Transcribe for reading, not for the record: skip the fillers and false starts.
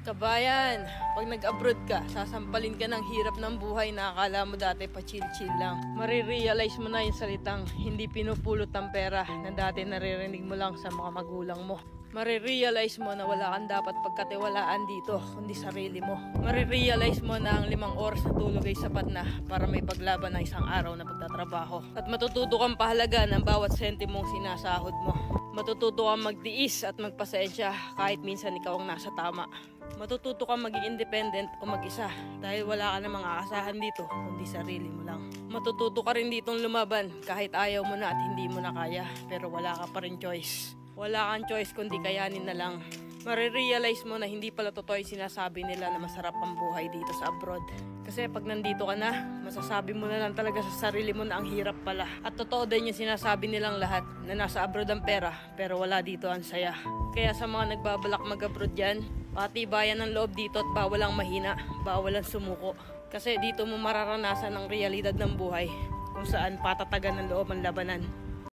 Kabayan, pag nag-abroad ka, sasampalin ka ng hirap ng buhay na akala mo dati pa chill-chill lang. Marirealize mo na yung salitang hindi pinupulot ng pera na dati naririnig mo lang sa mga magulang mo. Marirealize mo na wala kang dapat pagkatiwalaan dito, kundi sarili mo. Marirealize mo na ang 5 oras na tulog ay sapat na para may paglaban ng isang araw na pagtatrabaho. At matututo kang pahalaga ng bawat sentimong sinasahod mo. Matututo kang magtiis at magpasensya kahit minsan ikaw ang nasa tama. Matututo kang maging independent o mag-isa dahil wala ka na mga aasahan dito kundi sarili mo lang. Matututo ka rin ditong lumaban kahit ayaw mo na at hindi mo na kaya pero wala ka pa rin choice. Wala kang choice kundi kayanin na lang. Marirealize mo na hindi pala totoo yung sinasabi nila na masarap ang buhay dito sa abroad. Kasi pag nandito ka na, masasabi mo na lang talaga sa sarili mo na ang hirap pala. At totoo din yung sinasabi nilang lahat na nasa abroad ang pera pero wala dito ang saya. Kaya sa mga nagbabalak mag-abroad dyan, patibayan ng loob dito at bawal ang mahina, bawal ang sumuko. Kasi dito mo mararanasan ang realidad ng buhay kung saan patatagan ng loob ang labanan.